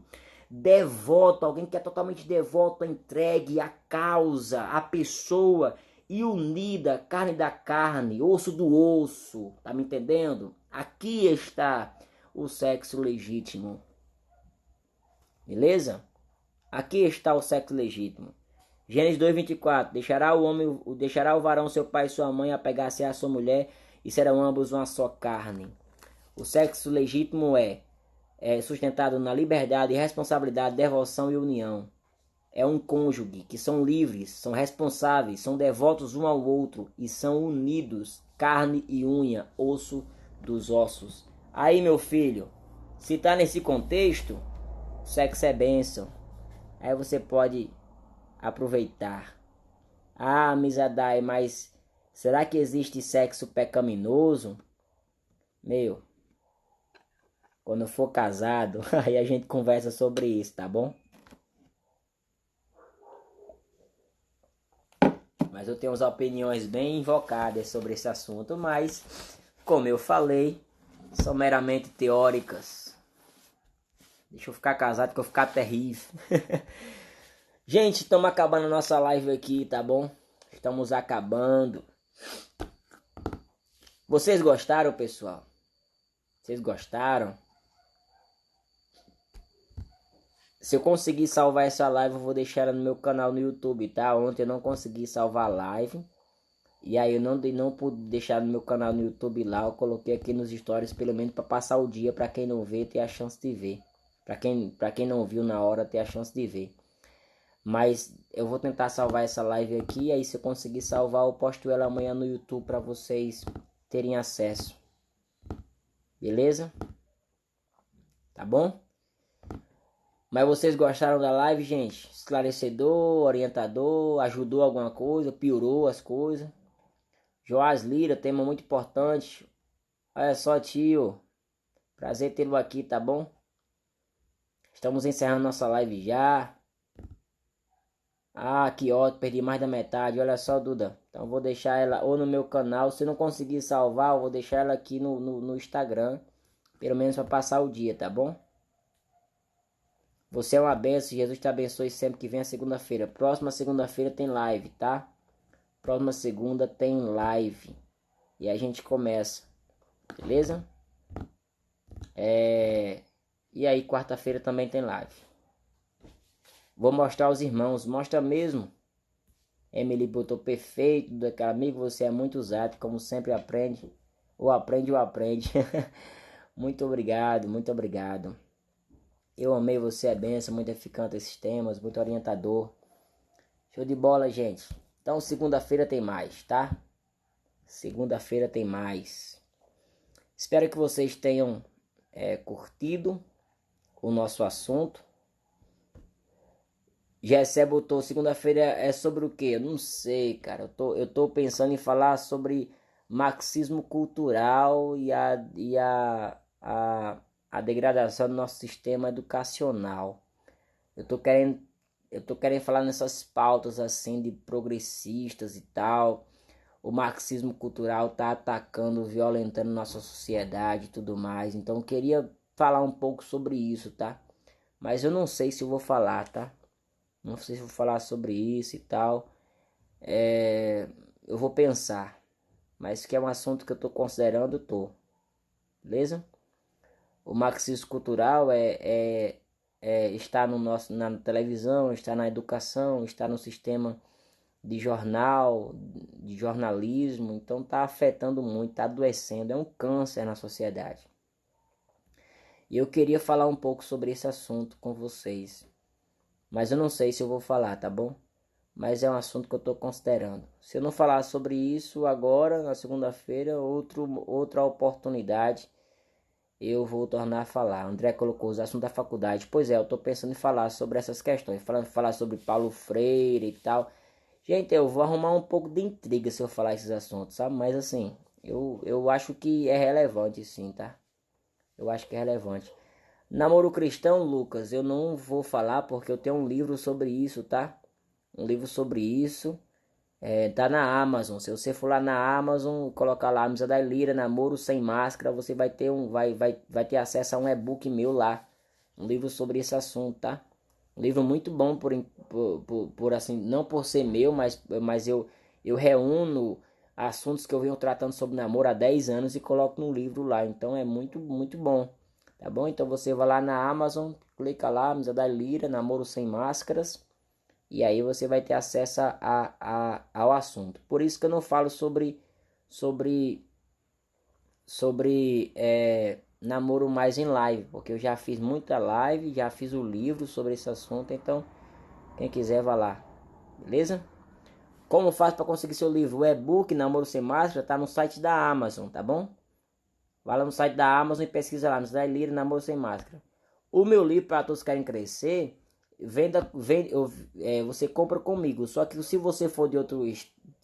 devoto, alguém que é totalmente devoto, entregue à causa, à pessoa e unida, carne da carne, osso do osso, tá me entendendo? Aqui está o sexo legítimo, beleza? Aqui está o sexo legítimo. Gênesis 2:24. Deixará o varão seu pai e sua mãe, apegar-se à sua mulher, e serão ambos uma só carne. O sexo legítimo é sustentado na liberdade, responsabilidade, devoção e união. É um cônjuge que são livres, são responsáveis, são devotos um ao outro e são unidos, carne e unha, osso dos ossos. Aí, meu filho, se tá nesse contexto, sexo é bênção. Aí você pode aproveitar. Ah, Misadai, mas será que existe sexo pecaminoso? Meu, quando eu for casado, aí a gente conversa sobre isso, tá bom? Mas eu tenho umas opiniões bem invocadas sobre esse assunto, mas, como eu falei, são meramente teóricas. Deixa eu ficar casado que eu vou ficar terrível. Gente, estamos acabando a nossa live aqui, tá bom? Estamos acabando. Vocês gostaram, pessoal? Vocês gostaram? Se eu conseguir salvar essa live, eu vou deixar ela no meu canal no YouTube, tá? Ontem eu não consegui salvar a live. E aí eu não pude deixar no meu canal no YouTube lá. Eu coloquei aqui nos stories, pelo menos para passar o dia, para quem não vê, ter a chance de ver. Para quem não viu na hora, ter a chance de ver. Mas eu vou tentar salvar essa live aqui. E aí se eu conseguir salvar, eu posto ela amanhã no YouTube para vocês terem acesso. Beleza? Tá bom? Mas vocês gostaram da live, gente? Esclarecedor, orientador, ajudou alguma coisa, piorou as coisas? Joás Lira, tema muito importante. Olha só, tio. Prazer tê-lo aqui, tá bom? Estamos encerrando nossa live já. Ah, que ótimo, perdi mais da metade. Olha só, Duda. Então vou deixar ela ou no meu canal. Se não conseguir salvar, eu vou deixar ela aqui no Instagram. Pelo menos para passar o dia, tá bom? Você é uma benção. Jesus te abençoe sempre que vem a segunda-feira. Próxima segunda-feira tem live, tá? Próxima segunda tem live. E a gente começa. Beleza? E aí quarta-feira também tem live. Vou mostrar aos irmãos. Mostra mesmo. Emily botou perfeito. Daquele amigo, você é muito usado. Como sempre aprende. Ou aprende ou aprende. Muito obrigado, muito obrigado. Eu amei, você é benção, muito edificante esses temas, muito orientador. Show de bola, gente. Então segunda-feira tem mais, tá? Segunda-feira tem mais. Espero que vocês tenham curtido o nosso assunto. Gessé botou, segunda-feira é sobre o quê? Eu não sei, cara. Eu tô pensando em falar sobre marxismo cultural e a degradação do nosso sistema educacional. Eu tô querendo, eu tô querendo falar nessas pautas assim de progressistas e tal. O marxismo cultural tá atacando, violentando nossa sociedade e tudo mais. Então eu queria falar um pouco sobre isso, tá? Mas eu não sei se eu vou falar, tá? Não sei se eu vou falar sobre isso e tal. Eu vou pensar. Mas que é um assunto que eu tô considerando, eu tô. Beleza? O marxismo cultural está na televisão, está na educação, está no sistema de jornal, de jornalismo, então está afetando muito, está adoecendo, é um câncer na sociedade. E eu queria falar um pouco sobre esse assunto com vocês, mas eu não sei se eu vou falar, tá bom? Mas é um assunto que eu estou considerando. Se eu não falar sobre isso agora, na segunda-feira, outra oportunidade, eu vou tornar a falar. André colocou os assuntos da faculdade. Pois é, eu estou pensando em falar sobre essas questões. Falar sobre Paulo Freire e tal. Gente, eu vou arrumar um pouco de intriga se eu falar esses assuntos, sabe? Mas assim, eu acho que é relevante sim, tá? Eu acho que é relevante. Namoro cristão, Lucas, eu não vou falar porque eu tenho um livro sobre isso, tá? um livro sobre isso. Tá na Amazon. Se você for lá na Amazon, colocar lá Amizade da Lira, Namoro Sem Máscara, você vai ter vai ter acesso a um e-book meu lá. Um livro sobre esse assunto, tá? Um livro muito bom por assim, não por ser meu, mas eu reúno assuntos que eu venho tratando sobre namoro há 10 anos e coloco no livro lá. Então é muito bom. Tá bom? Então você vai lá na Amazon, clica lá, Amizade da Lira, Namoro Sem Máscaras. E aí você vai ter acesso ao assunto. Por isso que eu não falo sobre, namoro mais em live, porque eu já fiz muita live, já fiz o livro sobre esse assunto, então quem quiser vai lá, beleza? Como faz para conseguir seu livro? O e-book Namoro Sem Máscara tá no site da Amazon, tá bom? Vai lá no site da Amazon e pesquisa lá, Amizade da Lira, Namoro Sem Máscara. O meu livro para todos que querem crescer, você compra comigo. Só que se você for de outro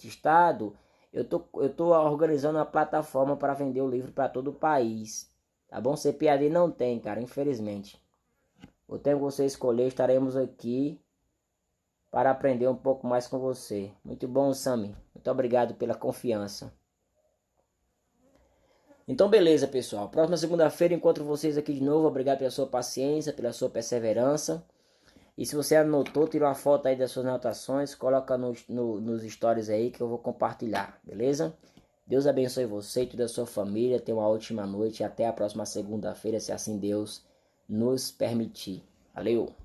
estado, eu tô organizando uma plataforma para vender o livro para todo o país. Tá bom? CPAD não tem, cara, infelizmente. O tempo que você escolher, estaremos aqui para aprender um pouco mais com você. Muito bom, Sami. Muito obrigado pela confiança. Então, beleza, pessoal. Próxima segunda-feira encontro vocês aqui de novo. Obrigado pela sua paciência, pela sua perseverança. E se você anotou, tira uma foto aí das suas anotações, coloca nos stories aí que eu vou compartilhar, beleza? Deus abençoe você e toda a sua família. Tenha uma ótima noite e até a próxima segunda-feira, se assim Deus nos permitir. Valeu!